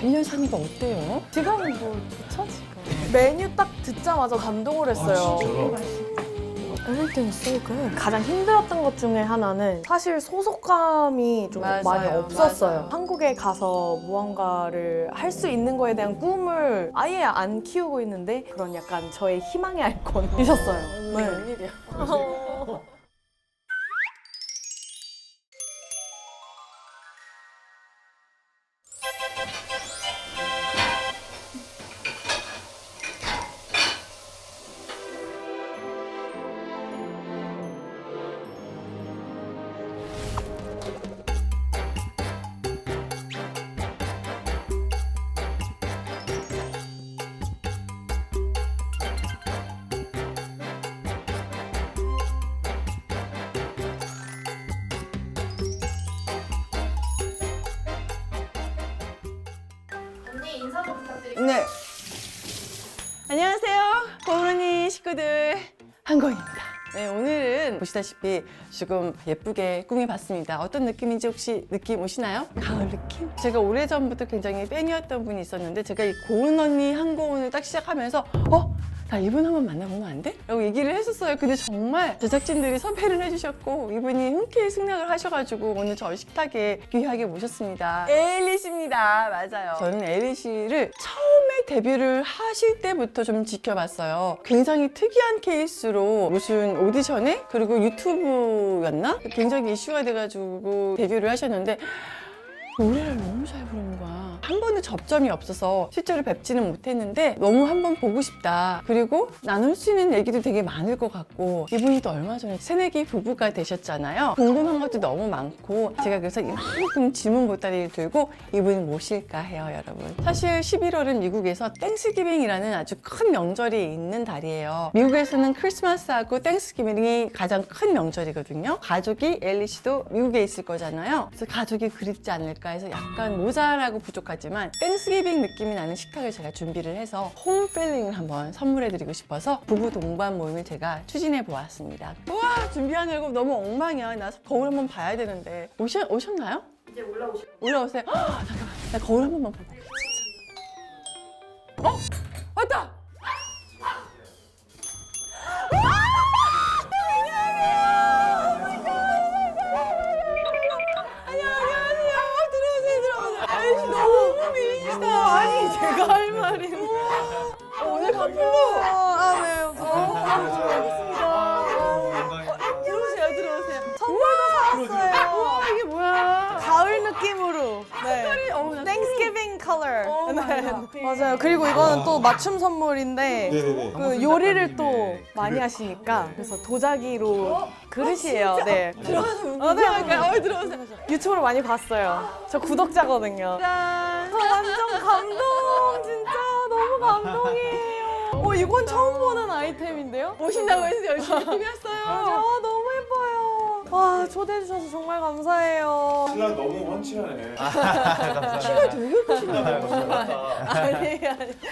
1년 사니까 어때요? 지금은 뭐 좋죠 지금. 메뉴 딱 듣자마자 감동을 했어요. Everything is so good. 가장 힘들었던 것 중에 하나는 사실 소속감이 좀 맞아요, 많이 없었어요. 맞아요. 한국에 가서 무언가를 할 수 있는 거에 대한 꿈을 아예 안 키우고 있는데 그런 약간 저의 희망의 아이콘이셨어요. 네. 웬일이야? 언니 인사 좀 부탁드릴게요. 네. 안녕하세요. 고은이 식구들. 한거입니다. 네, 오늘은 보시다시피 조금 예쁘게 꾸며봤습니다. 어떤 느낌인지 혹시 느낌 오시나요? 가을 느낌? 제가 오래전부터 굉장히 팬이었던 분이 있었는데 제가 이 고은 언니 한고은을 딱 시작하면서 나 이분 한번 만나보면 안 돼? 라고 얘기를 했었어요. 근데 정말 제작진들이 섭외를 해주셨고 이분이 흔쾌히 승낙을 하셔가지고 오늘 저희 식탁에 귀하게 모셨습니다. 에일리 씨입니다. 맞아요. 저는 에일리 씨를 처음에 데뷔를 하실 때부터 좀 지켜봤어요. 굉장히 특이한 케이스로 무슨 오디션에 그리고 유튜브였나? 굉장히 이슈가 돼가지고 데뷔를 하셨는데 노래를 너무 잘 부르는 거야. 한 번도 접점이 없어서 실제로 뵙지는 못했는데 너무 한번 보고 싶다. 그리고 나눌 수 있는 얘기도 되게 많을 것 같고 이분이 또 얼마 전에 새내기 부부가 되셨잖아요. 궁금한 것도 너무 많고 제가 그래서 이만큼 질문 보따리를 들고 이분을 모실까 해요, 여러분. 사실 11월은 미국에서 땡스기빙이라는 아주 큰 명절이 있는 달이에요. 미국에서는 크리스마스하고 땡스기빙이 가장 큰 명절이거든요. 가족이 엘리 씨도 미국에 있을 거잖아요. 그래서 가족이 그립지 않을까 해서 약간 모자라고 부족하지만 땡스기빙 느낌이 나는 식탁을 제가 준비를 해서 홈필링을 한번 선물해드리고 싶어서 부부 동반 모임을 제가 추진해 보았습니다. 우와, 준비하는 거 너무 엉망이야. 나 거울 한번 봐야 되는데 오셨나요? 이제 올라오시고. 올라오세요. 잠깐만, 나 거울 한 번만 보고. 진짜. 왔다. 너무 미인이시다. 아니, 제가 할 말이. 오늘 커플로. 네. 들어오세요. 선물도 사왔어요. 우와, 이게 뭐야? 가을 느낌으로. 네. 나 Thanksgiving color. 맞아. 맞아요. 그리고 이거는 또 맞춤 선물인데 네네네. 그 요리를 또 많이 하시니까 그래서 도자기로 그릇이에요. 네. 들어가서 네. 운동할까요? 들어오세요. 유튜브로 많이 봤어요. 저 구독자거든요. 짠. 저 완전 감동. 진짜 너무 감동이에요. 이건 처음 보는 아이템인데요? 오신다고 해서 열심히 꾸몄어요. 아, 너무 예뻐요. 와, 초대해 주셔서 정말 감사해요. 신랑 너무 훤칠하네. 키가 되게 크시네요. 아니.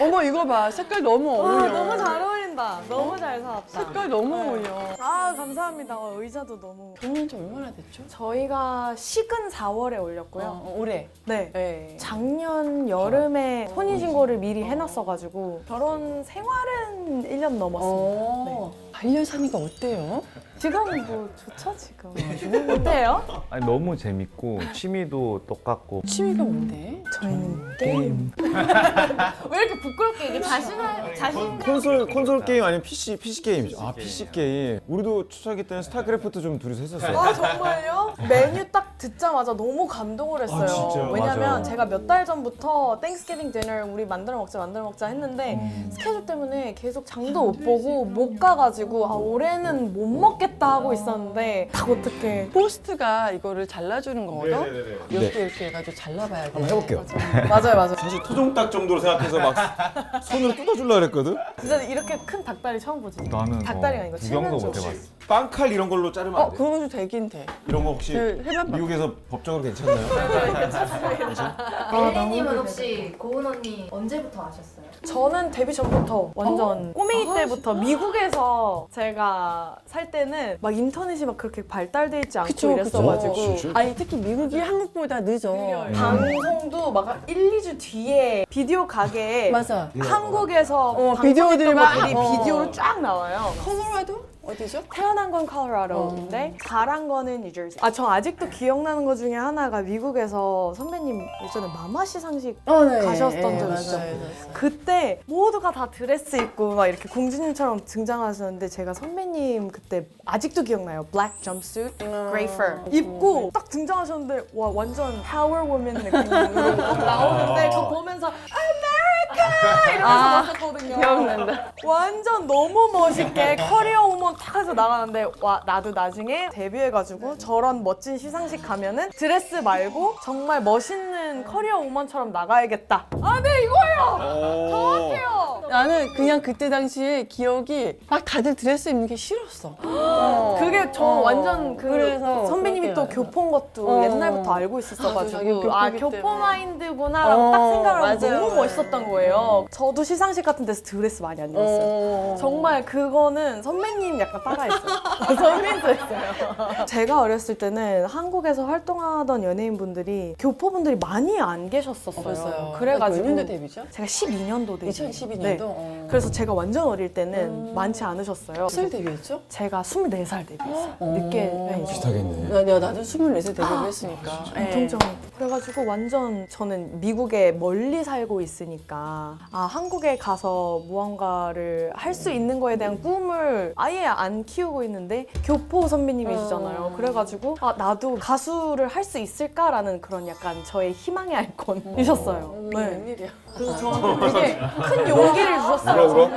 어머, 이거 봐. 색깔 너무 어울려. 와, 너무 잘 어울린다. 너무 잘 사왔다. 색깔 너무 어울려. 아, 감사합니다. 의자도 너무. 결혼한 지 얼마나 됐죠? 저희가 식은 4월에 올렸고요. 올해. 네. 네. 작년 여름에 혼인신고를 미리 해놨어가지고 결혼 생활은 1년 넘었습니다. 네. 1년 사니까 어때요? 지금은 뭐 좋죠, 지금. 어때요? 아니 너무 재밌고 취미도 똑같고 취미가 뭔데? 저희는 게임. 왜 이렇게 부끄럽게 이게 자신 콘솔 게임 아니면 PC 게임이죠. 아, PC 게임. 우리도 초창기 때는 스타크래프트 좀 둘이서 했었어요. 아, 정말요? 메뉴 딱 듣자마자 너무 감동을 했어요. 아, 진짜요? 왜냐면 맞아요. 제가 몇 달 전부터 땡스기빙 디너 우리 만들어 먹자 했는데 스케줄 때문에 계속 장도 못 보고 못 가가지고 올해는 못 먹겠다 하고 있었는데 딱 어떻게 포스트가 이거를 잘라주는 거거든? 네네네. 이렇게 해가지고 잘라봐야 돼. 한번 해볼게요. 맞아요. 사실 토종닭 정도로 생각해서 막 손으로 뜯어주려고 그랬거든? 진짜 이렇게 큰 닭다리 처음 보지? 나는 닭다리가 아니고 구경도 못 칠면조. 해봤어. 빵칼 이런 걸로 자르면 안 돼. 그거 좀 되긴 돼. 이런 거 혹시 혹시 해봐. 미국에서 법적으로 괜찮나요? 에리님은 혹시 고은 언니 언제부터 아셨어요? 저는 데뷔 전부터 완전 꼬맹이 때부터 미국에서 제가 살 때는 막 인터넷이 막 그렇게 발달돼 있지 않고 그쵸, 이랬어가지고 그쵸. 아니 특히 미국이 한국보다 늦어. 방송도 막 1, 2주 뒤에 비디오 가게에 맞아. 한국에서 비디오들이 비디오들이 막 비디오로 쫙 나와요. 콜로라도 어디죠? 태어난 건 콜로라도인데 자란 거는 뉴저지. 아, 저 아직도 기억나는 것 중에 하나가 미국에서 선배님 예전에 마마 시상식 네. 가셨던 적 있죠? 맞아요. 그때 모두가 다 드레스 입고 막 이렇게 공주님처럼 등장하셨는데 제가 선배님 그때 아직도 기억나요. 블랙 점프수트, grey fur 입고 딱 등장하셨는데 와 완전 파워 woman 느낌으로 나오는데 그거 보면서 아메리카 이러면서 봤었거든요. 기억난다. 완전 너무 멋있게 커리어 우먼 탁 해서 나가는데 와 나도 나중에 데뷔해가지고 저런 멋진 시상식 가면은 드레스 말고 정말 멋있는 커리어 우먼처럼 나가야겠다. 아 네 이거예요. 정확해요. 나는 그냥 그때 당시에 기억이 막 다들 드레스 입는 게 싫었어. 그게 저 완전 그래서 선배님이 또 그렇게. 교포인 것도 어. 옛날부터 알고 자기 있었어가지고 교포기 아 교포 때문에. 마인드구나라고 딱 생각을 하고 맞아요. 너무 멋있었던 거예요. 저도 시상식 같은 데서 드레스 많이 안 입었어요. 정말 그거는 선배님 약간 따라했어요. 선배님도 했어요. 제가 어렸을 때는 한국에서 활동하던 연예인분들이 교포분들이 많이 안 계셨었어요. 없었어요. 그래가지고 몇 년도 데뷔죠? 제가 12년도 데뷔. 2012년도? 네. 그래서 제가 완전 어릴 때는 많지 않으셨어요. 몇살 데뷔했죠? 제가 24살 데뷔했어요. 늦게 네, 비슷하겠네. 나도 24세 데뷔를 했으니까. 엄청 정 그래가지고 완전 저는 미국에 멀리 살고 있으니까 아 한국에 가서 무언가를 할 수 있는 거에 대한 꿈을 아예 안 키우고 있는데 교포 선배님이시잖아요. 그래가지고 아 나도 가수를 할 수 있을까라는 그런 약간 저의 희망의 아이콘이셨어요. 네. 웬일이야. 그래서 저한테 되게 큰 용기를 주셨어요. 울어?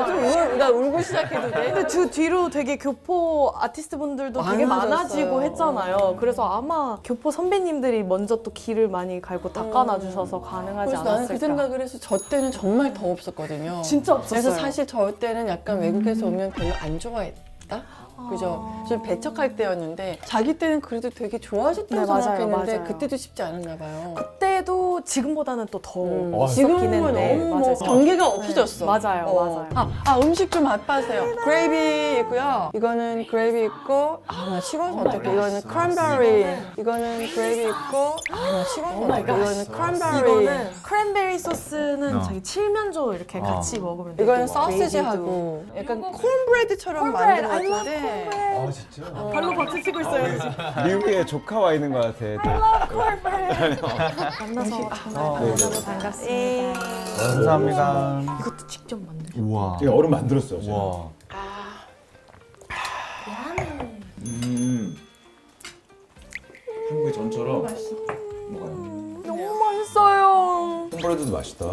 나 울고 시작해도 돼? 근데 그 뒤로 되게 교포 아티스트 분들도 되게 많아졌어요. 많아지고 했잖아요. 그래서 아마 교포 선배님들이 먼저 또 길을 많이 갈고 닦아놔 주셔서 가능하지 그래서 나는 않았을까. 그 생각을 해서 저 때는 정말 더 없었거든요. 진짜 없었어요. 그래서 사실 저 때는 약간 외국에서 오면 별로 안 좋아했다? 그죠? 좀 배척할 때였는데 자기 때는 그래도 되게 좋아하셨다고 네, 맞아요, 생각했는데 맞아요. 그때도 쉽지 않았나 봐요. 그때도 지금보다는 또 더 와, 지금은 했는데 너무 맞아요. 경계가 없어졌어. 맞아요, 맞아요. 음식 좀 맛봐세요. 그레이비 있고요. 이거는 그레이비 있고, 나 식어서 어떡해. 이거는 크랜베리. 이거는 그레이비 있고, 나 식어서 어떡해. 이거는 크랜베리. 이거는 크랜베리 소스는 저기 칠면조 이렇게 같이 먹으면 돼요. 이거는 소시지하고 약간 콘브레드처럼 콘브레드, 만든 I 것 love 같은데. 아 진짜? 발로 박수 치고 있어요. 지금. 미국에 조카 와 있는 것 같아. 만나서 정말 네, 너무 반갑습니다. 감사합니다. 이것도 직접 만들어. 우와. 이게 얼음 만들었어요. 제가. 우와. 한국의 전처럼 먹어요. 너무 맛있어요. 콩브레드도 맛있다.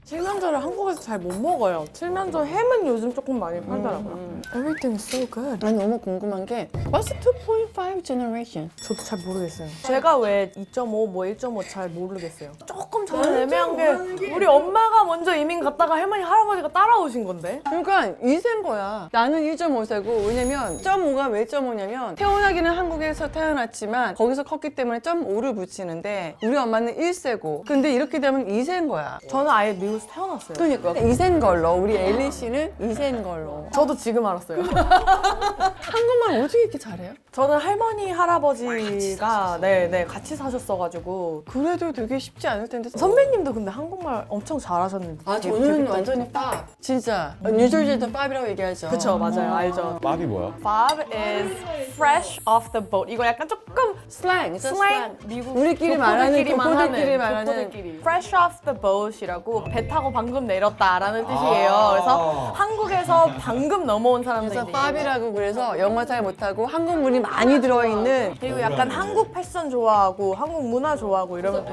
칠면조를 한국에서 잘 못 먹어요. 칠면조 햄은 요즘 조금 많이 팔더라고요. Everything is so good. 아니 너무 궁금한 게 What's 2.5 generation? 저도 잘 모르겠어요. 제가 왜 2.5, 뭐 1.5 잘 모르겠어요. 조금 저는 애매한 게 우리 엄마가 먼저 이민 갔다가 할머니, 할아버지가 따라오신 건데. 그러니까 2세인 거야. 나는 1.5세고 왜냐면 1.5가 왜 1.5냐면 태어나기는 한국에서 태어났지만 거기서 컸기 때문에 0.5를 붙이는데 우리 엄마는 1세고 근데 이렇게 되면 2세인 거야. 저는 아예 미국에서 태어났어요. 그러니까 2세인 걸로 우리 엘리 씨는 2세인 걸로. 저도 지금 알았어요. 한국말 어떻게 이렇게 잘해요? 저는 할머니, 할아버지가 네 같이 사셨어가지고 그래도 되게 쉽지 않을 텐데. 선배님도 근데 한국말 엄청 잘하셨는데. 저는 완전히 밥. 진짜 뉴저지에도 밥이라고 얘기하죠. 그쵸, 맞아요. 알죠. 밥이 뭐야? Bob is fresh off the boat. 이거 약간 조금 슬랭. 슬랭 미국 우리끼리 말하는 교포들끼리 말하는 교포들끼리. Fresh off the boat이라고 배 타고 방금 내렸다라는 뜻이에요. 그래서 한국에서 방금 넘어온 사람들이 그래서 밥이라고 그래서 영어 잘 못하고 한국 문이 많이 들어있는 그리고 약간 한국 패션 좋아하고 한국 문화 좋아하고 이러면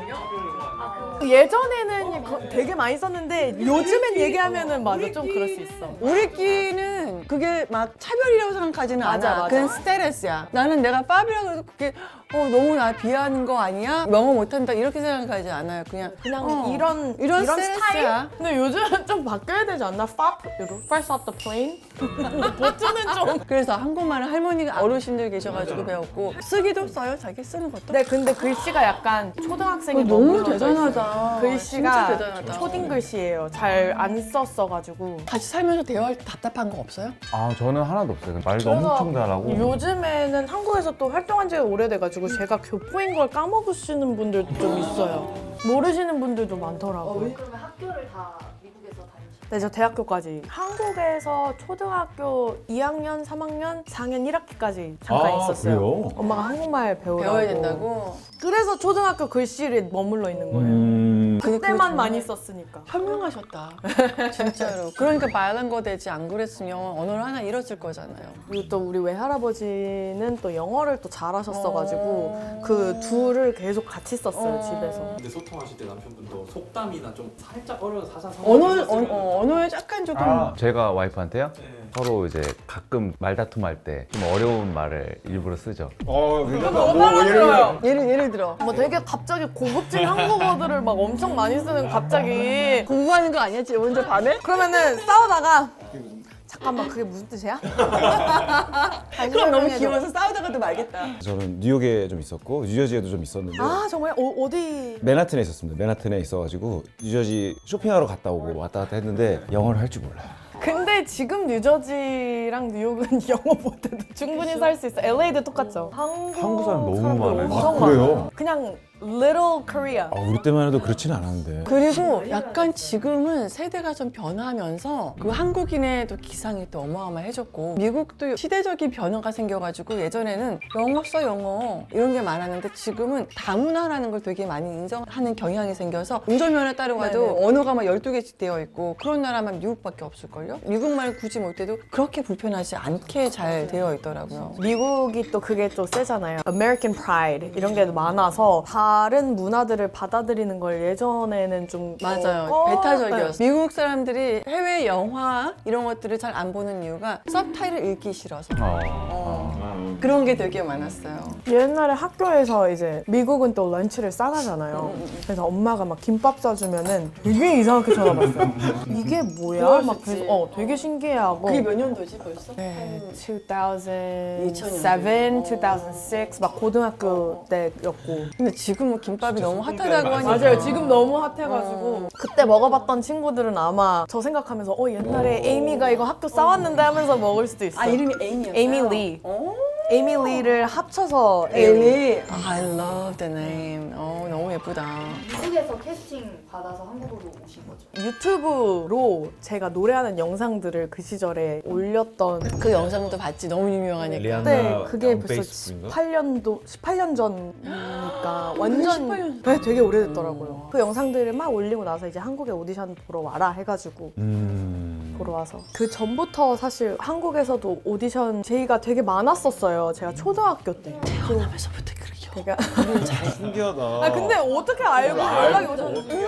또 예전에는 되게 많이 썼는데 요즘엔 얘기하면은 맞아 좀 그럴 수 있어. 우리끼리는 그게 막 차별이라고 생각하지는 맞아, 않아. 맞아. 그냥 스테레스야. 나는 내가 밥이라고 해도 그게 너무 나 비하하는 거 아니야? 영어 못한다 이렇게 생각하지 않아요. 그냥 이런 이런 스타일? 스트레스야. 근데 요즘은 좀 바뀌어야 되지 않나? Fresh off the plane? 보트는 좀. 그래서 한국말은 할머니가 어르신들 계셔가지고 배웠고 쓰기도 써요. 자기 쓰는 것도. 네, 근데 글씨가 약간 초등학생이 너무 머물러져 있어요. 대단하다. 글씨가 진짜 대단하다. 초딩 글씨예요. 잘 안 썼어가지고. 같이 살면서 대화할 때 답답한 거 없어요? 아 저는 하나도 없어요. 말도 그래서 엄청 잘하고. 요즘에는 한국에서 또 활동한 지가 오래돼가지고 제가 교포인 걸 까먹으시는 분들도 좀 있어요. 모르시는 분들도 많더라고요. 그러면 학교를 다 미국에서 다니시나요? 네, 저 대학교까지. 한국에서 초등학교 2학년, 3학년, 4학년 1학기까지 잠깐 있었어요. 그래요? 엄마가 한국말 배우라고. 배워야 된다고? 그래서 초등학교 글씨를 머물러 있는 거예요. 근데 그때만 그거 많이 정말 썼으니까. 현명하셨다. 진짜로. 그러니까 바이링거 되지 안 그랬으면 언어를 하나 잃었을 거잖아요. 그리고 또 우리 외할아버지는 또 영어를 또 잘하셨어가지고 그 둘을 계속 같이 썼어요, 집에서. 근데 소통하실 때 남편분도 속담이나 좀 살짝 어려운 사자성어 언어에 약간 조금 제가 와이프한테요? 네. 서로 이제 가끔 말다툼할 때 좀 어려운 말을 일부러 쓰죠. 너무 알아들어요. 예를 들어 뭐 되게 갑자기 고급진 한국어들을 막 엄청 많이 쓰는 갑자기. 공부하는 거 아니었지 먼저 밤에? 그러면은 싸우다가 잠깐만 그게 무슨 뜻이야? 그럼 너무 귀여워서 싸우다가도 말겠다. 저는 뉴욕에 좀 있었고 뉴저지에도 좀 있었는데 아 정말 어디? 맨하튼에 있었습니다. 맨하튼에 있어가지고 뉴저지 쇼핑하러 갔다 오고 왔다 갔다 했는데 영어를 할 줄 몰라요. 근데 지금 뉴저지랑 뉴욕은 영어 못해도 충분히 살 수 있어. LA도 똑같죠. 한국 사람 너무 사람들 많아요. 엄청 아, 그래요? 많아요. 그냥 Little Korea. 우리 때만 해도 그렇지는 않았는데. 그리고 약간 지금은 세대가 좀 변하면서 그 한국인의 또 기상이 또 어마어마해졌고 미국도 시대적인 변화가 생겨가지고 예전에는 영어 써 영어 이런 게 많았는데 지금은 다문화라는 걸 되게 많이 인정하는 경향이 생겨서 운전면허 따러 가도 언어가 막 12개씩 되어 있고 그런 나라만 미국밖에 없을걸요? 미국말 굳이 못해도 그렇게 불편하지 않게 잘 되어 있더라고요. 미국이 또 그게 또 세잖아요. American Pride 이런 게 많아서 다른 문화들을 받아들이는 걸 예전에는 좀 맞아요. 배타적이었어. 미국 사람들이 해외 영화 이런 것들을 잘 안 보는 이유가 서브타이틀 읽기 싫어서. 그런 게 되게 많았어요. 옛날에 학교에서 이제 미국은 또 런치를 싸가잖아요. 그래서 엄마가 막 김밥 싸주면은 되게 이상하게 쳐다봤어요. 이게 뭐야? 그럴 수 막 있지. 그래서 되게 신기해하고. 그게 몇 년도지 벌써? 네, 2007, 2000년대. 2006, 막 고등학교 때였고. 근데 지금은 김밥이 너무 핫하다고 하니까. 맞아요. 지금 너무 핫해가지고. 그때 먹어봤던 친구들은 아마 저 생각하면서 옛날에 에이미가 이거 학교 싸왔는데 하면서 먹을 수도 있어요. 아 이름이 에이미였어요? 에이미 리. 오. 에이미 리를 합쳐서 에이미. I love the name. 너무 예쁘다. 미국에서 캐스팅 받아서 한국으로 오신 거죠? 유튜브로 제가 노래하는 영상들을 그 시절에 올렸던 그 영상도 봤지. 너무 유명하니까. 그때 그게 벌써 18년 전이니까 완전 18년. 네, 되게 오래됐더라고요. 그 영상들을 막 올리고 나서 이제 한국에 오디션 보러 와라 해가지고 보러 와서 그 전부터 사실 한국에서도 오디션 제의가 되게 많았었어요. 제가 초등학교 때. 태어나면서부터 그렇게 제가 신기하다. 근데 어떻게 알고 연락이 오셨는지.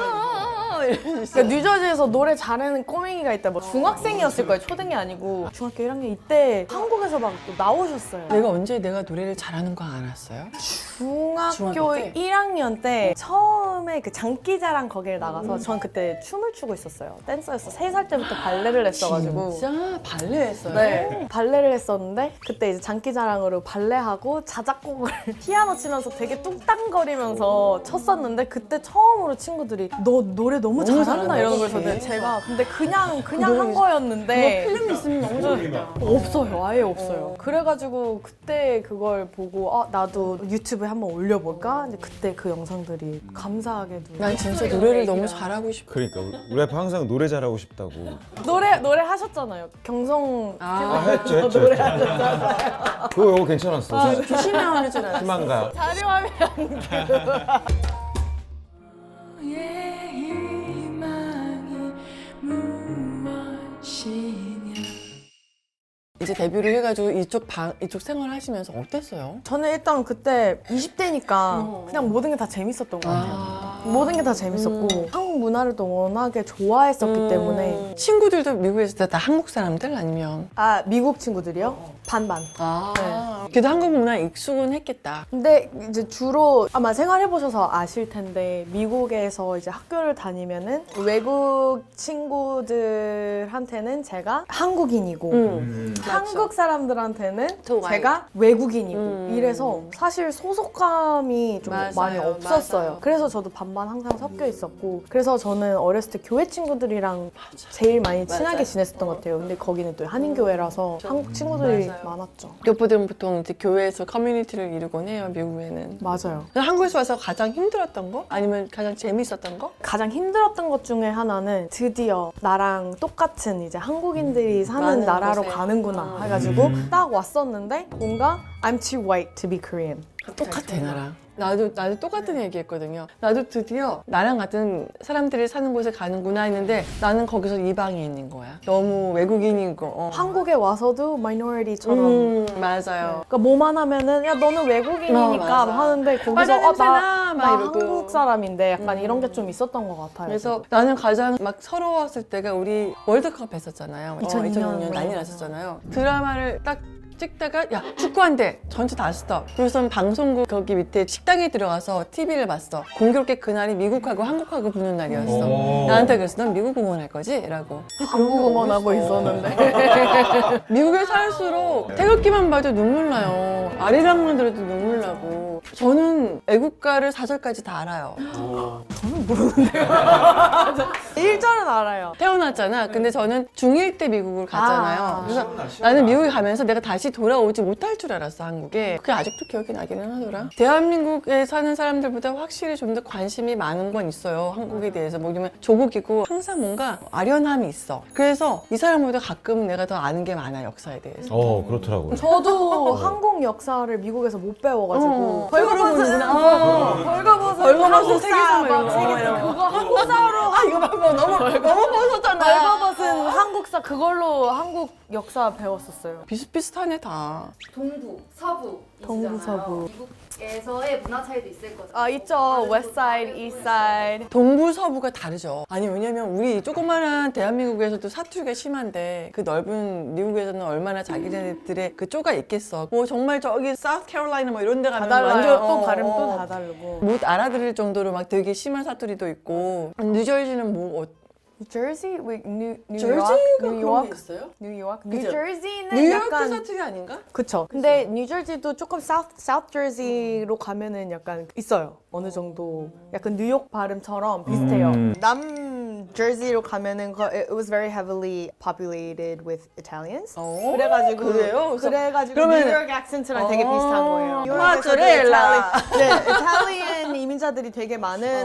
그러니까 뉴저지에서 노래 잘하는 꼬맹이가 있다. 뭐 중학생이었을 거예요. 초등이 아니고 중학교 1학년 이때 한국에서 막 또 나오셨어요. 내가 언제 내가 노래를 잘하는 거 알았어요? 중학교 중학교 때? 1학년 때 처음에 그 장기자랑 거기를 나가서 전 그때 춤을 추고 있었어요. 댄서였어. 3살 때부터 발레를 했어가지고. 진짜 발레 했어요? 네, 발레를 했었는데 그때 이제 장기자랑으로 발레하고 자작곡을 피아노 치면서 되게 뚱땅거리면서 쳤었는데 그때 처음으로 친구들이 너 노래 너무 잘한다 잘한다, 이러는 걸 그치? 저는 제가 근데 그냥 너무 한 거였는데 필름 있으면 너무 좋겠다. 없어요. 아예 없어요. 그래가지고 그때 그걸 보고 나도 유튜브에 한번 올려볼까? 근데 그때 그 영상들이 감사하게도 난 진짜 노래를 너무 잘하고 싶어. 그러니까 우리 아빠 항상 노래 잘하고 싶다고. 노래 하셨잖아요. 경성 했죠. 노래 하셨잖아요. 그거 괜찮았어. 귀신이 나오는 줄 알았어. 희망가. 자료화면 이제 데뷔를 해가지고 이쪽 생활 하시면서 어땠어요? 저는 일단 그때 20대니까 그냥 모든 게 다 재밌었던 것 같아요. 모든 게 다 재밌었고 한국 문화를 또 워낙에 좋아했었기 때문에 친구들도 미국에서 다 한국 사람들 아니면 미국 친구들이요? 반반. 그래도 한국 문화에 익숙은 했겠다. 근데 이제 주로 아마 생활해보셔서 아실 텐데 미국에서 이제 학교를 다니면은 외국 친구들한테는 제가 한국인이고 한국 사람들한테는 또 와이. 제가 외국인이고 이래서 사실 소속감이 좀 맞아요, 많이 없었어요. 맞아요. 그래서 저도 반반 항상 섞여 있었고 그래서 저는 어렸을 때 교회 친구들이랑 제일 많이 친하게 맞아요. 지냈었던 것 같아요. 근데 거기는 또 한인교회라서 한국 친구들이 맞아요. 많았죠. 교포들은 보통 이제 교회에서 커뮤니티를 이루곤 해요, 미국에는. 맞아요. 한국에서 와서 가장 힘들었던 거? 아니면 가장 재밌었던 거? 가장 힘들었던 것 중에 하나는 드디어 나랑 똑같은 이제 한국인들이 사는 많은 나라로 곳에. 가는구나 해가지고 딱 왔었는데 뭔가 I'm too white to be Korean. 똑같아, 나랑. 나도 똑같은 얘기했거든요. 나도 드디어 나랑 같은 사람들이 사는 곳에 가는구나 했는데 나는 거기서 이방인인 거야. 너무 외국인이고. 한국에 와서도 minority처럼 맞아요. 그러니까 뭐만 하면은 야 너는 외국인이니까 맞아. 하는데 거기서 빨간 냄새나, 나 막 이러고. 한국 사람인데 약간 이런 게 좀 있었던 것 같아요. 그래서 나는 가장 막 서러웠을 때가 우리 월드컵 했었잖아요. 2002 2006년 난리 났었잖아요. 드라마를 딱 찍다가 야 축구한대 전체 다 스톱. 그래서 방송국 거기 밑에 식당에 들어가서 TV를 봤어. 공교롭게 그날이 미국하고 한국하고 부는 날이었어. 나한테 그랬어. 넌 미국 응원할 거지? 라고. 한국 응원하고 있었는데 미국에 살수록 태극기만 봐도 눈물 나요. 아리랑만 들어도 눈물 나고. 저는 애국가를 4절까지 다 알아요. 1절은 알아요. 태어났잖아. 근데 저는 중1 때 미국을 갔잖아요. 아. 그래서 나는 미국에 가면서 내가 다시 돌아오지 못할 줄 알았어, 한국에. 그게 아직도 기억이 나기는 하더라. 대한민국에 사는 사람들보다 확실히 좀 더 관심이 많은 건 있어요, 한국에 대해서. 뭐냐면 조국이고 항상 뭔가 아련함이 있어. 그래서 이 사람보다 가끔 내가 더 아는 게 많아, 역사에 대해서. 그렇더라고요. 저도 한국 역사를 미국에서 못 배워가지고 벌거벗은 벌거벗은 벌거벗은 세계사 뭐 이런 거. 그거 한국사로 이거 봐봐, 너무 벗었잖아. 벌거벗은 한국사 그걸로 한국 역사 배웠었어요. 비슷비슷하네, 다. 동부, 서부 동부, 서부. 미국에서의 문화 차이도 있을 거죠. 아 있죠. 웨스트 사이드, 이스트 사이드. 동부 서부가 다르죠. 아니 왜냐면 우리 조그마한 대한민국에서도 사투리가 심한데 그 넓은 미국에서는 얼마나 자기네들의 그 쪼가 있겠어. 뭐 정말 저기 사우스캐롤라이나 뭐 이런 데 다 가면 달라요. 완전 또 발음 또 다 다르고. 못 알아들을 정도로 막 되게 심한 사투리도 있고. 뉴저지는 뭐 뉴저지? 뉴욕? 저지가 그런 게 뉴욕? 있어요? 뉴욕? 그죠? 뉴저지는 뉴욕도 약간 사투리 아닌가? 그쵸. 근데 뉴저지도 조금 사우스 저지로 가면은 약간 있어요. 어느 정도 약간 뉴욕 발음처럼 비슷해요. 남 저지로 가면은 it was very heavily populated with Italians. 그래가지고 그래요? 그러면- 뉴욕 액센트랑 되게 비슷한 거예요. 모짜렐라. 이탈리안 이민자들이 되게 많은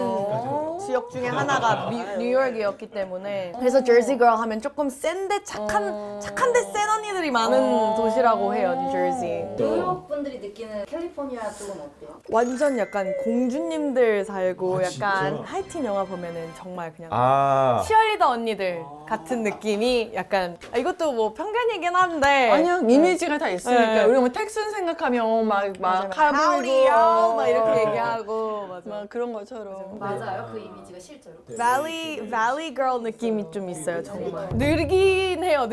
지역 중에 하나가 뉴욕이었기 때문에 그래서 저지 걸 하면 조금 센데 착한데 센 언니들이 많은 도시라고 해요, 뉴저지. 뉴욕 분들이 느끼는 캘리포니아 쪽은 어때요? 완전 약간 공주님들 살고 아, 약간 진짜? 하이틴 영화 보면은 정말 그냥 아, 치어리더 언니들 같은 느낌이 약간 이것도 뭐 편견이긴 한데 아니야, 이미지가 다 있으니까. 네. 우리가 뭐 텍슨 생각하면 막 카브리고 막 이렇게 얘기하고 맞아. 막 그런 것처럼. 맞아요, 그 이미지가 실제로. Valley girl 느낌이 좀 있어요, 정말. 느리긴 해요.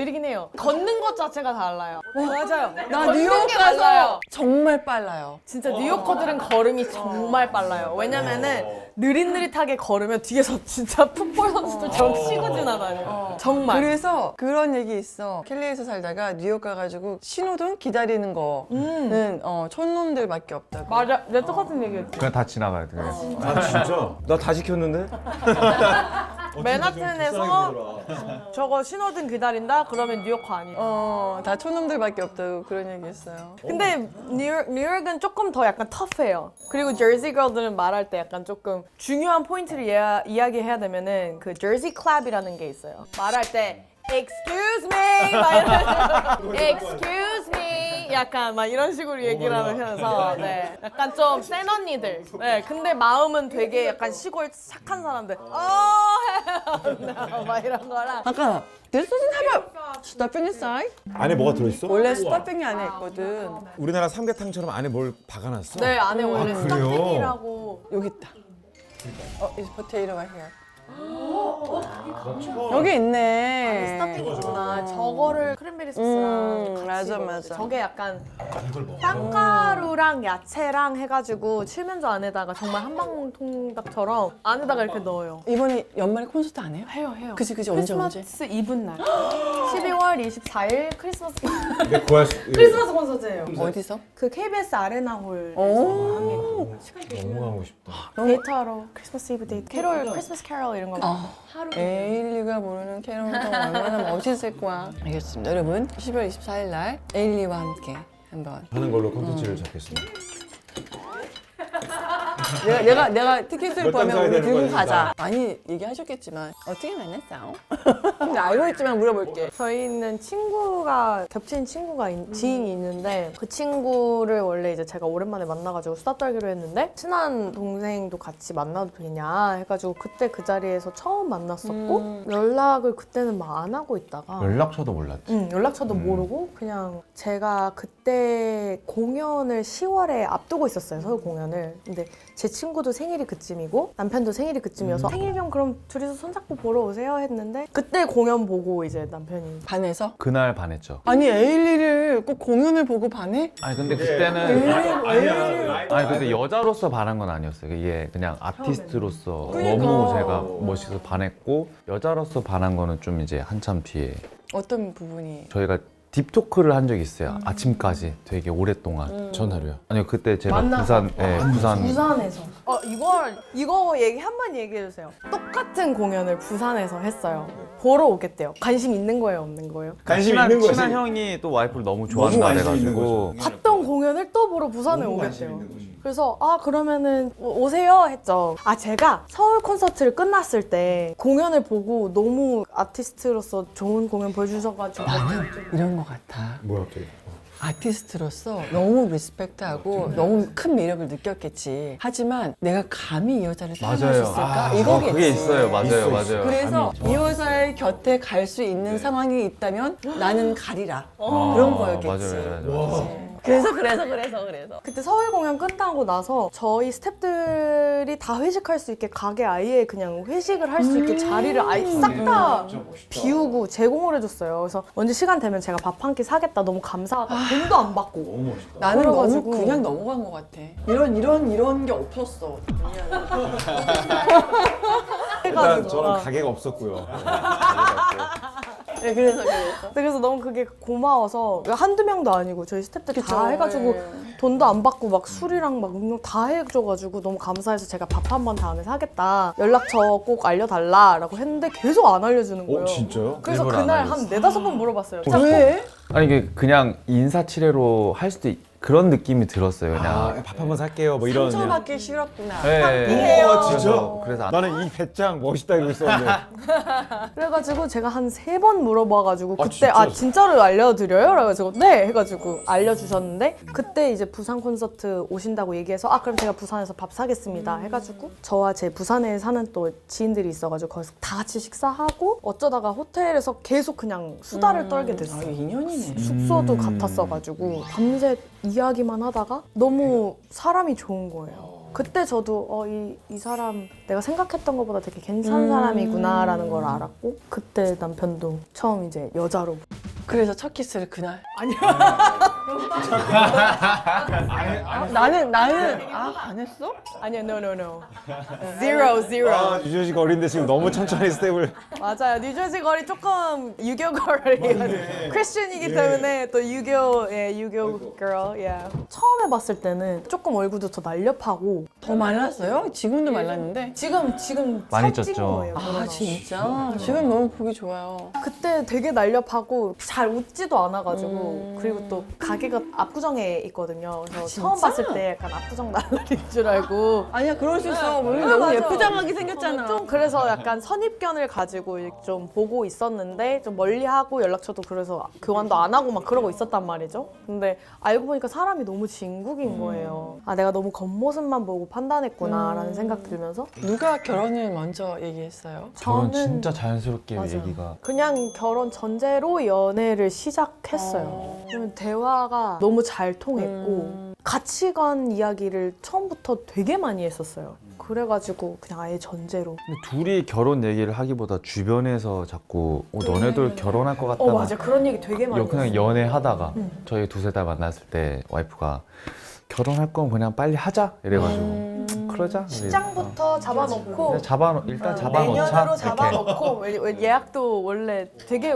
걷는 것 자체가 달라요. 맞아요. 나 걷는 뉴욕 게 가서 달라요. 정말 빨라요. 진짜 뉴요커들은 걸음이 정말 빨라요. 왜냐면은 느릿느릿하게 걸으면 뒤에서 진짜 풋볼 선수들처럼 치고 지나다녀요. 정말. 그래서 그런 얘기 있어. 캘리에서 살다가 뉴욕 가가지고 신호등 기다리는 거는 촌놈들밖에 없다고. 맞아. 내 똑같은 얘기였지. 그냥 다 지나가야 돼. 아 진짜? 나 다 지켰는데? 맨하튼에서 저거 신호등 기다린다? 그러면 뉴요커 아니에요. 다 촌놈들밖에 없다고 그런 얘기 했어요. 근데 뉴욕은 조금 더 약간 터프해요. 그리고 저지 걸들은 말할 때 약간 조금 중요한 포인트를 이야기해야 되면은 그 저지 클럽이라는 게 있어요. 말할 때 Excuse me, 막 이런 Excuse me, 약간 막 이런 식으로 얘기를 하면서 네, 약간 좀 센 언니들. 네, 근데 마음은 되게 약간 시골 착한 사람들. 막 이런 거랑. 아까 This doesn't have a stuffing inside? 안에 뭐가 들어있어? 원래 스타핑이 안에 있거든. 우리나라 삼계탕처럼 안에 뭘 박아놨어? 네, 안에 원래 그래요? 스타킹이라고. 여기 있다. It's potato right here. 여기 있네. 스타핑이구나. 저거를 크랜베리 소스랑 같이 맞아, 먹어요. 맞아. 저게 약간 빵가루랑 야채랑 해가지고 칠면조 안에다가 정말 한방통닭처럼 안에다가 이렇게 넣어요. 이번에 연말에 콘서트 안 해요? 해요. 그치 언제? 크리스마스 이브 날 12월 24일 크리스마스 근데 구할 수 크리스마스 콘서트예요. 어디서? 그 KBS 아레나홀에서 오. 합니다. 너무 가고 싶다. 데이트하러 크리스마스 이브 데이트 캐롤 크리스마스 캐롤 이런 거 하루 에일리가 부르는 캐롤도 얼마나 멋있을 거야. 알겠습니다. 여러분 12월 24일 날 에일리와 함께 한번 하는 걸로 콘텐츠를 잡겠습니다. 내가 티켓을 몇 구하면 장 사야 우리 되는 들고 거니까. 가자. 많이 얘기하셨겠지만 어떻게 만났어요? 근데 알고 있지만 물어볼게. 저희는 친구가 겹친 친구가 지인이 있는데 그 친구를 원래 이제 제가 오랜만에 만나가지고 수다 떨기로 했는데 친한 동생도 같이 만나도 되냐 해가지고 그때 그 자리에서 처음 만났었고 연락을 그때는 막 안 하고 있다가 연락처도 몰랐지. 연락처도 모르고 그냥 제가 그때 공연을 10월에 앞두고 있었어요. 서울 공연을. 근데 제 친구도 생일이 그쯤이고 남편도 생일이 그쯤이어서 생일 겸 그럼 둘이서 손잡고 보러 오세요 했는데 그때 공연 보고 이제 남편이 반해서? 그날 반했죠. 아니 에일리를 꼭 공연을 보고 반해? 아니 근데 그때는 아니야. 아니 근데 여자로서 반한 건 아니었어요. 이게 그냥 아티스트로서 그러니까. 너무 제가 멋있어서 반했고 여자로서 반한 거는 좀 이제 한참 뒤에 어떤 부분이? 저희가 딥토크를 한 적이 있어요. 아침까지 되게 오랫동안. 전화로요. 아니요 그때 제가 만나서? 부산 부산에서 이거 얘기 한번 얘기해 주세요. 똑같은 공연을 부산에서 했어요. 보러 오겠대요. 관심 있는 거예요, 없는 거예요? 관심 있는 거지. 친한 형이 또 와이프를 너무 좋아한다 관심 있는 해가지고 봤던 공연을 또 보러 부산에 너무 관심 오겠대요. 있는 거지. 그래서 그러면은 오세요 했죠. 제가 서울 콘서트를 끝났을 때 공연을 보고 너무 아티스트로서 좋은 공연 보여주셔가지고 이런 것 같아. 뭐야 갑자기? 아티스트로서 너무 리스펙트하고 너무 큰 매력을 느꼈겠지. 하지만 내가 감히 이 여자를 사랑할 수 있을까? 이거겠지. 그게 있어요. 맞아요, 있어, 맞아요. 그래서 이 여자의 곁에 갈 수 있는 상황이 있다면 나는 가리라. 그런 거였겠지. 맞아요. 그래서. 그때 서울 공연 끝나고 나서 저희 스태프들이 다 회식할 수 있게 가게 아예 그냥 회식을 할 수 있게 자리를 아예 싹 다 비우고 제공을 해줬어요. 그래서 언제 시간 되면 제가 밥 한 끼 사겠다. 너무 감사하다. 돈도 안 받고. 너무 멋있다. 나는 그래가지고. 너무 그냥 넘어간 것 같아. 이런 게 없었어. 일단 저는 가게가 없었고요. 네, 그래서. 그래서 너무 그게 고마워서 한두 명도 아니고 저희 스태프들 다 그쵸. 해가지고 네. 돈도 안 받고 막 술이랑 막 음료 다 해줘가지고 너무 감사해서 제가 밥 한 번 다음에 사겠다. 연락처 꼭 알려달라라고 했는데 계속 안 알려주는 거예요. 진짜요? 그래서 일부러 안 그날 알려줬어. 한 네다섯 번 물어봤어요. 왜? 아니 이게 그냥 인사치레로 할 수도 그런 느낌이 들었어요. 그냥. 밥 한번 살게요. 뭐 이런. 상처받기 싫었구나. 네. 진짜? 그래서 나는 이 배짱 멋있다 이러고 있었는데. 그래가지고 제가 한 3번 물어봐가지고 그때 진짜? 진짜로 알려드려요? 그래가지고 네 해가지고 알려주셨는데 그때 이제 부산 콘서트 오신다고 얘기해서 그럼 제가 부산에서 밥 사겠습니다 해가지고 저와 제 부산에 사는 또 지인들이 있어가지고 거기서 다 같이 식사하고 어쩌다가 호텔에서 계속 그냥 수다를 떨게 됐어요. 인연이네. 숙소도 같았어가지고 밤새 이야기만 하다가 너무 사람이 좋은 거예요. 그때 저도 이 사람 내가 생각했던 것보다 되게 괜찮은 사람이구나라는 걸 알았고 그때 남편도 처음 이제 여자로 그래서 첫 키스를 그날. 아니요. 나는 안 했어? 아니요, no. Zero. 유저식 어린데 지금 너무 천천히 스텝을. 맞아요. 뉴저지 거리 조금 유교 걸이 크리스천이기 때문에 또 유교 girl. 처음 해봤을 때는 조금 얼굴도 더 날렵하고 더 말랐어요? 지금도 말랐는데. 지금 많이 살찐 쪘죠. 거예요. 그러다. 진짜? 지금 너무 보기 좋아요. 그때 되게 날렵하고 잘 웃지도 않아가지고 그리고 또 가게가 압구정에 있거든요. 그래서 처음 봤을 때 약간 압구정 날라리인 줄 알고 아니야, 그럴 수 있어. 너무 맞아. 예쁘장하게 생겼잖아. 좀 그래서 약간 선입견을 가지고 좀 보고 있었는데 좀 멀리하고 연락처도 그래서 교환도 안 하고 막 그러고 있었단 말이죠. 근데 알고 보니까 사람이 너무 진국인 거예요. 내가 너무 겉모습만 보고 판단했구나라는 생각 들면서 누가 결혼을 먼저 얘기했어요? 저는 저는 진짜 자연스럽게 맞아요. 얘기가 그냥 결혼 전제로 연애를 시작했어요. 왜냐면 대화가 너무 잘 통했고 가치관 이야기를 처음부터 되게 많이 했었어요. 그래가지고 그냥 아예 전제로. 근데 둘이 결혼 얘기를 하기보다 주변에서 자꾸 너네들 결혼할 것 같다. 맞아. 그런 얘기 되게 많이 그냥 했어요. 연애하다가 저희 두세 달 만났을 때 와이프가 결혼할 건 그냥 빨리 하자 이래가지고 그러자. 시장부터 잡아놓고 일단 잡아놓자. 내년으로 이렇게. 잡아놓고 예약도 원래 되게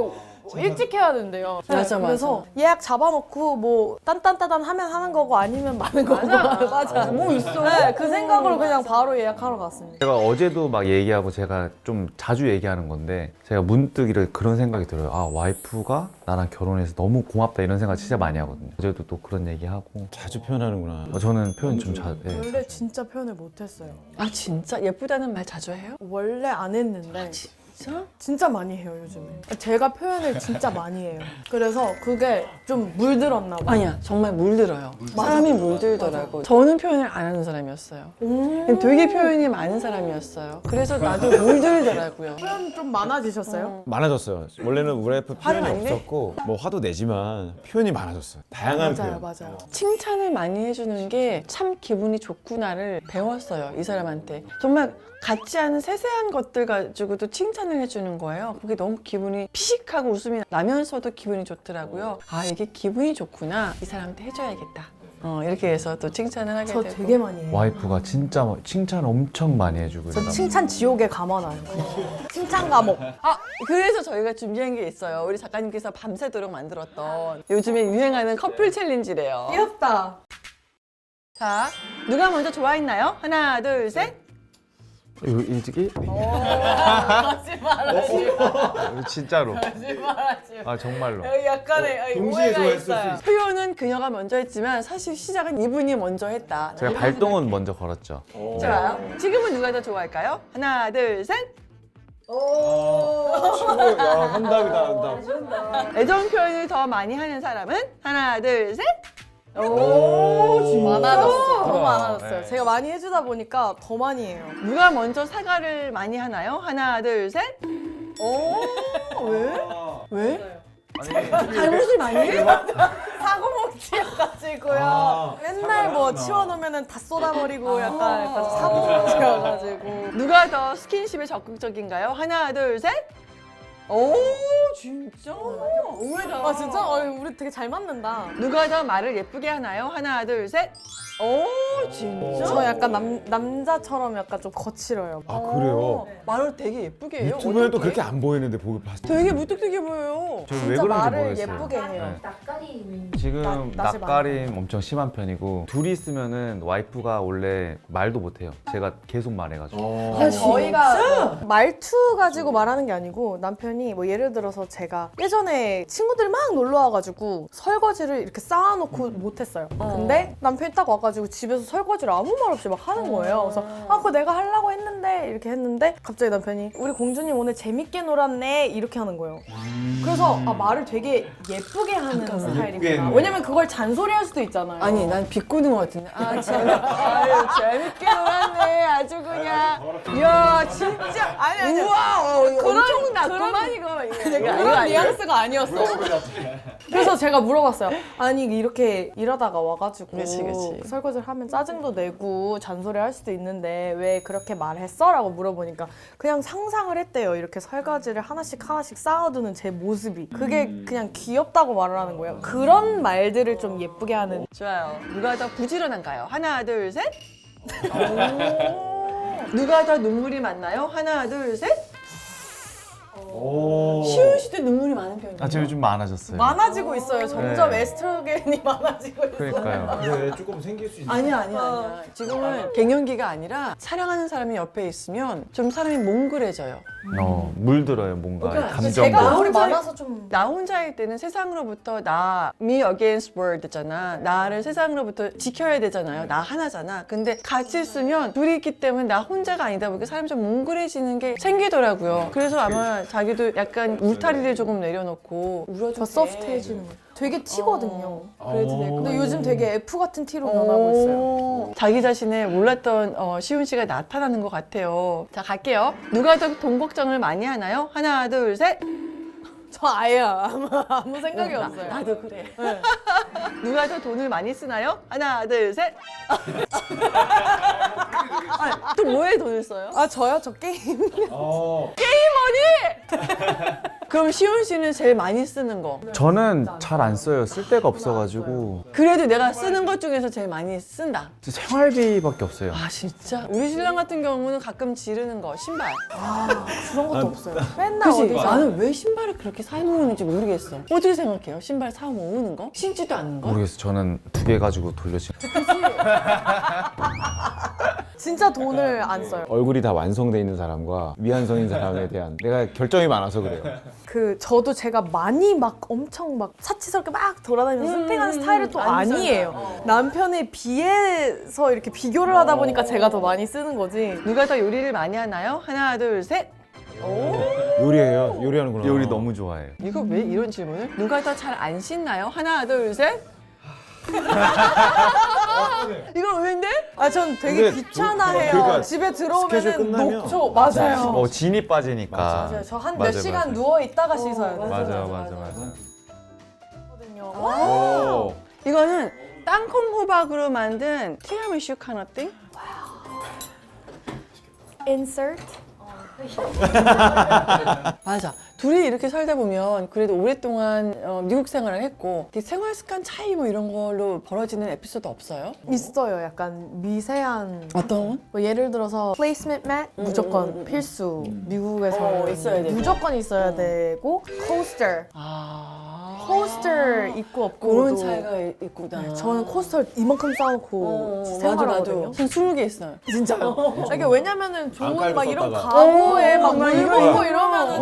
일찍 해야 된대요. 맞아, 그래서 예약 잡아놓고 뭐 딴딴따단 하면 하는 거고 아니면 마는 거고. 맞아. 뭐 있어? 네, 그 생각으로 그냥 바로 예약하러 갔습니다. 제가 어제도 막 얘기하고 제가 좀 자주 얘기하는 건데 제가 문득 그런 생각이 들어요. 아 와이프가 나랑 결혼해서 너무 고맙다 이런 생각 진짜 많이 하거든요. 어제도 또 그런 얘기하고 자주 표현하는구나. 저는 표현 좀 원래 진짜 표현을 못했어요. 아 진짜 예쁘다는 말 자주 해요? 원래 안 했는데 진짜? 진짜 많이 해요 요즘에. 제가 표현을 진짜 많이 해요. 그래서 그게 좀 물들었나 봐요. 아니야 정말 물들어요. 맞아. 사람이 물들더라고. 저는 표현을 안 하는 사람이었어요. 되게 표현이 많은 사람이었어요. 그래서 나도 물들더라고요. 표현 좀 많아지셨어요? 많아졌어요. 원래는 우리 와이프 화를 표현이 많이 내? 없었고 뭐 화도 내지만 표현이 많아졌어요. 다양한 맞아요, 표현. 맞아요. 칭찬을 많이 해주는 게 참 기분이 좋구나를 배웠어요. 이 사람한테. 정말 같지 않은 세세한 것들 가지고도 칭찬을 해주는 거예요. 그게 너무 기분이 피식하고 웃음이 나면서도 기분이 좋더라고요. 아 이게 기분이 좋구나. 이 사람한테 해줘야겠다. 이렇게 해서 또 칭찬을 하게 저 되고. 되게 많이 해요. 와이프가 진짜 칭찬 엄청 많이 해주고 저 이러다 칭찬 지옥에 감아놔요. 칭찬 감옥. 아 그래서 저희가 준비한 게 있어요. 우리 작가님께서 밤새도록 만들었던 요즘에 유행하는 커플 챌린지래요. 귀엽다. 자 누가 먼저 좋아했나요? 하나 둘 셋. 일찍이? 진짜로. 아 정말로. 약간의 동시에 좋아했을 수 표현은 그녀가 먼저 했지만 사실 시작은 이분이 먼저 했다. 제가 발동은 먼저 걸었죠. 좋아요. 지금은 누가 더 좋아할까요? 하나 둘 셋. 친구, 야, 한답이다, 한답. 애정 표현을 더 많이 하는 사람은 하나 둘 셋. 많아졌어. 더 많아졌어요. 네. 제가 많이 해주다 보니까 더 많이 해요. 누가 먼저 사과를 많이 하나요? 하나 둘 셋. 왜? 왜? 잘못을 많이 해? 사고 먹튀여가지고요. 맨날 뭐 치워놓으면 다 쏟아버리고 약간 사고 먹튀여가지고. 누가 더 스킨십에 적극적인가요? 하나 둘 셋. 진짜? 의외다. 아 진짜? 우리 되게 잘 맞는다. 누가 더 말을 예쁘게 하나요? 하나 둘 셋. 진짜? 저 약간 남자처럼 약간 좀 거칠어요. 아, 그래요? 말을 되게 예쁘게 해요. 유튜브에는 또 어떡해? 그렇게 안 보이는데 보기 봤을 때. 되게 무뚝뚝해 보여요. 저는 왜 진짜 그런지 말을 모르겠어요. 예쁘게 해요. 낯가림. 지금 낯을 낯가림 엄청 심한 편이고 둘이 있으면은 와이프가 원래 말도 못해요. 제가 계속 말해가지고. 저희가 말투 가지고 말하는 게 아니고 남편이 뭐 예를 들어서 제가 예전에 친구들이 막 놀러 와가지고 설거지를 이렇게 쌓아놓고 못했어요. 근데 남편이 딱 와가지고 집에서 설거지를 아무 말 없이 막 하는 거예요. 그래서 그거 내가 하려고 했는데 이렇게 했는데 갑자기 남편이 우리 공주님 오늘 재밌게 놀았네 이렇게 하는 거예요. 그래서 말을 되게 예쁘게 하는 스타일이구나. 했네. 왜냐면 그걸 잔소리할 수도 있잖아요. 아니 난 비꼬는 것 같은데. 재밌게 놀았네. 아주 그냥. 이야 진짜. 아니. 우와 엄청 났구만 이거. 그런 뉘앙스가 아니었어. 그래서 제가 물어봤어요. 아니 이렇게 일하다가 와가지고 그치. 설거지를 하면 짜증도 내고 잔소리 할 수도 있는데 왜 그렇게 말했어? 라고 물어보니까 그냥 상상을 했대요. 이렇게 설거지를 하나씩 쌓아두는 제 모습이. 그게 그냥 귀엽다고 말을 하는 거예요. 그런 말들을 좀 예쁘게 하는. 좋아요. 누가 더 부지런한가요? 하나 둘 셋. 누가 더 눈물이 많나요? 하나 둘 셋. 시훈 씨도 눈물이 많은 편이에요. 아 지금 좀 많아졌어요. 많아지고 있어요. 점점 네. 에스트로겐이 많아지고 있어요. 그러니까요. 그래, 조금 생길 수 있는. 아니야. 지금은 갱년기가 아니라 사랑하는 사람이 옆에 있으면 좀 사람이 몽글해져요. 물들어요 뭔가 그러니까 감정도. 제가 눈물이 혼자- 많아서 좀 나 혼자일 때는 세상으로부터 me against world잖아. 나를 세상으로부터 지켜야 되잖아요. 나 하나잖아. 근데 같이 있으면 둘이 있기 때문에 나 혼자가 아니다 보니까 사람이 좀 뭉글해지는 게 생기더라고요. 그래서 아마 자기도 약간 울타리를 조금 내려놓고 울어도 더 소프트해지는 거. 되게 티거든요. 그래도 될 것 근데 같아요. 요즘 되게 F 같은 티로 변하고 있어요. 자기 자신을 몰랐던 시훈 씨가 나타나는 것 같아요. 자 갈게요. 누가 더 돈 걱정을 많이 하나요? 하나 둘 셋. 저 아예 아무 생각이 없어요. 나도 그래. 누가 더 돈을 많이 쓰나요? 하나, 둘, 셋. 또 뭐에 돈을 써요? 아 저요? 저 게임. 그럼 시온 씨는 제일 많이 쓰는 거. 저는 잘 안 써요. 쓸 데가 없어가지고 그래도 내가 쓰는 것 중에서 제일 많이 쓴다. 생활비밖에 없어요. 아 진짜? 우리 신랑 같은 경우는 가끔 지르는 거 신발. 그런 것도 없어요. 맨날 그치? 어디서 나는 왜 신발을 그렇게 사모으는지 모르겠어. 어떻게 생각해요? 신발 사모으는 거? 신지도 않는 거? 모르겠어요. 저는 2개 가지고 돌려지는. 진짜 돈을 안 써요. 얼굴이 다 완성돼 있는 사람과 미완성인 사람에 대한 내가 결정이 많아서 그래요. 저도 제가 많이 막 엄청 막 사치스럽게 막 돌아다니면서 쇼핑하는 스타일은 또 아니에요. 남편에 비해서 이렇게 비교를 하다 보니까 제가 더 많이 쓰는 거지. 누가 더 요리를 많이 하나요? 하나, 둘, 셋. 요리해요? 요리하는구나. 요리 너무 좋아해요. 이거 왜 이런 질문을? 누가 더 잘 안 씻나요? 하나, 둘, 셋. 이거 왜인데? 아, 전 되게 근데 귀찮아해요. 그러니까 집에 스케줄 들어오면은 끝나면 녹초. 맞아요. 진이 빠지니까. 맞아요. 저 한 몇 맞아요, 시간 맞아요. 누워 있다가 씻어야 돼요. 맞아. 오. 이거는 땅콩 호박으로 만든 티라미슈 카너띵? Insert. 맞아. 둘이 이렇게 살다 보면 그래도 오랫동안 미국 생활을 했고 이렇게 생활 습관 차이 뭐 이런 걸로 벌어지는 에피소드 없어요? 있어요. 약간 미세한. 어떤? 뭐 예를 들어서 플레이스మెం트 맷 무조건 필수. 미국에서 있어야 되고. 무조건 있어야 되고 코스터. 코스터 있고 그런 없고도 차이가 있구나. 저는 코스터 이만큼 쌓아놓고 나도 생활하거든요. 한 20개 있어요. 진짜요? 이게 왜냐면은 좋은 깔고 막 이런 썼다가. 가구에 막 막 물 이거, 묻고 이거. 이러면은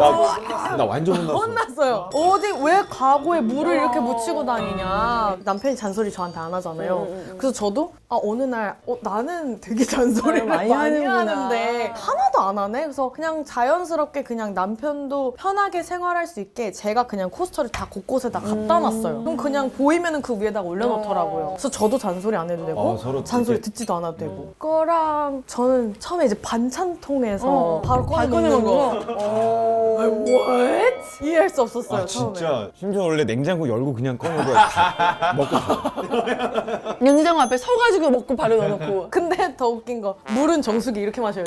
나 완전 혼났어. 혼났어요. 어디 왜 가구에 물을 이렇게 묻히고 다니냐. 남편이 잔소리 저한테 안 하잖아요. 그래서 저도 어느 날 나는 되게 잔소리를 많이 많이 하는구나. 하는데 하나도 안 하네. 그래서 그냥 자연스럽게 그냥 남편도 편하게 생활할 수 있게 제가 그냥 코스터를 다 곳곳에다 갖다 놨어요. 그럼 그냥 보이면은 그 위에다가 올려놓더라고요. 그래서 저도 잔소리 안 해도 되고 서로 잔소리 되게- 듣지도 않아도 되고. 그거랑 저는 처음에 이제 반찬통에서 바로 꺼내 꺼내 먹는 먹는 거. 거. What? 이해할 수 없었어요. 아 처음에. 진짜 심지어 원래 냉장고 열고 그냥 꺼내고 다 먹고 싶어. 냉장고 앞에 서가지고 먹고 바로 넣어놓고. 근데 더 웃긴 거 물은 정수기 이렇게 마셔요.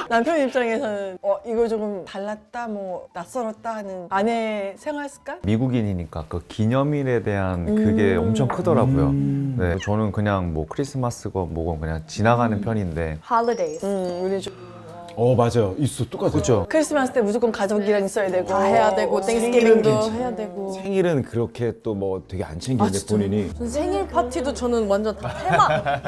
남편 입장에서는 이거 조금 달랐다, 뭐 낯설었다 하는 아내의 생활 습관? 미국인이니까 그 기념일에 대한 그게 엄청 크더라고요. 네, 저는 그냥 뭐 크리스마스고 뭐건 그냥 지나가는 편인데 Holidays. 우리 좀 맞아요. 있어 똑같아. 그렇죠. 크리스마스 때 무조건 가족이랑 있어야 되고 다 해야 되고 생일은 땡스기빙도 괜찮아. 해야 되고. 생일은 그렇게 또 뭐 되게 안 챙기는데 본인이 전 생일 파티도 저는 완전 다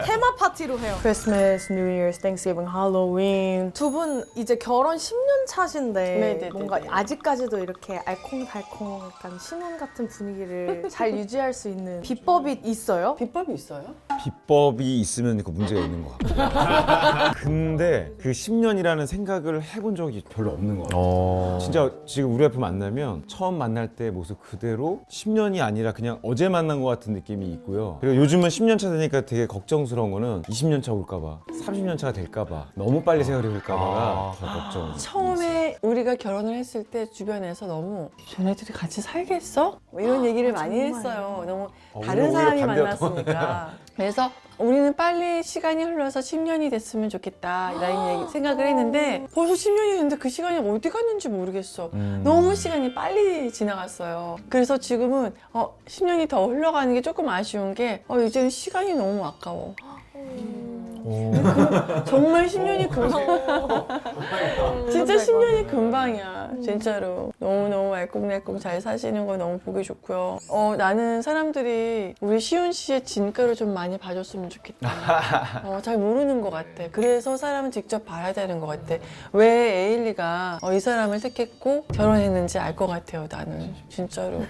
테마 파티로 해요. 크리스마스, 뉴 이어스, 땡스기빙, 할로윈. 두 분 이제 결혼 10년 차신데 네네네네. 뭔가 아직까지도 이렇게 알콩달콩 약간 신혼 같은 분위기를 잘 유지할 수 있는 비법이 있어요? 비법이 있어요? 비법이 있으면 그 문제가 있는 것 같아요. 근데 그 10년이라는 생각을 해본 적이 별로 없는 것 같아요. 진짜 지금 우리 와이프 만나면 처음 만날 때 모습 그대로 10년이 아니라 그냥 어제 만난 것 같은 느낌이 있고요. 그리고 요즘은 10년 차 되니까 되게 걱정스러운 거는 20년 차 올까 봐, 30년 차가 될까 봐, 너무 빨리 세월이 흘까 봐가 더 걱정. 처음에 우리가 결혼을 했을 때 주변에서 너무 쟤네들이 같이 살겠어? 뭐 이런 얘기를 많이 했어요. 너무 다른 오히려 사람이 반대였던 만났으니까. 그래서 우리는 빨리 시간이 흘러서 10년이 됐으면 좋겠다 라는 생각을 했는데 벌써 10년이 됐는데 그 시간이 어디 갔는지 모르겠어. 너무 시간이 빨리 지나갔어요. 그래서 지금은 10년이 더 흘러가는 게 조금 아쉬운 게 이제는 시간이 너무 아까워. 정말 10년이 금방 진짜 10년이 금방이야 진짜로. 너무너무 알콩달콩 잘 사시는 거 너무 보기 좋고요. 나는 사람들이 우리 시훈 씨의 진가를 좀 많이 봐줬으면 좋겠다. 잘 모르는 것 같아. 그래서 사람은 직접 봐야 되는 것 같아. 왜 에일리가 이 사람을 택했고 결혼했는지 알 것 같아요. 나는 진짜로.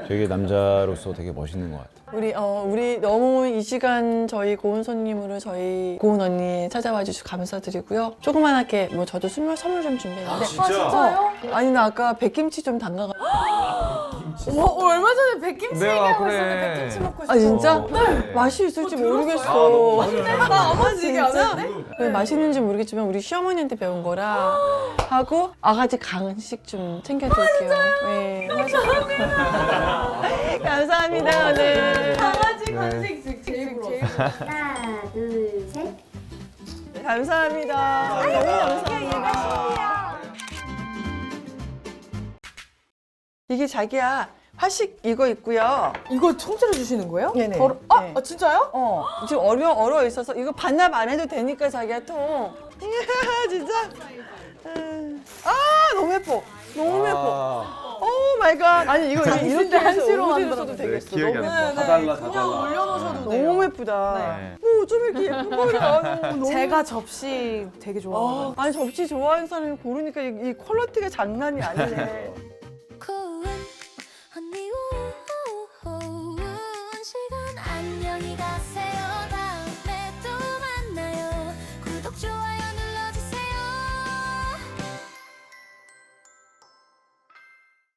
되게 남자로서 되게 멋있는 것 같아요. 우리 너무 이 시간 저희 고은 손님으로 저희 고은 언니 찾아와 주셔서 감사드리고요. 조그만하게 뭐 저도 선물 좀 준비했는데. 진짜요? 아니 나 아까 백김치 좀 담가가지고 얼마 전에 백김치 내가 얘기하고 그래. 있었는데 백김치 먹고 싶어. 아 진짜? 네. 맛이 있을지 모르겠어. 나 아버지 얘기 안 진짜? 했는데? 왜 맛있는지 모르겠지만 우리 시어머니한테 배운 거라 하고 아가지 간식 좀 챙겨드릴게요. 네. 감사합니다 오늘. 강아지 간식 제일 부러워. 하나, 둘, 셋. 감사합니다. 너무 감사합니다. 이게 자기야 화식 이거 있고요. 이거 통째로 주시는 거예요? 네네. 아, 네. 진짜요? 지금 얼어 있어서 이거 반납 안 해도 되니까 자기야 통. 이야 진짜. 아 너무 예뻐. 너무 예뻐. 오 마이 갓. 아니 이거 이렇게 한시로 어디를 만들었네. 써도 되겠어. 기억이 너무 안 나. 예뻐. 다 달라, 그냥 올려놓으셔도 돼요. 너무 예쁘다. 네. 뭐좀 이렇게 예쁜 거야. 너무. 제가 접시 되게 좋아하거든요. 아니 접시 좋아하는 사람이 고르니까 이 퀄리티가 장난이 아니네. 코운 언니 우운 시간 안녕히 가세요. 다음에 또 만나요. 구독 좋아요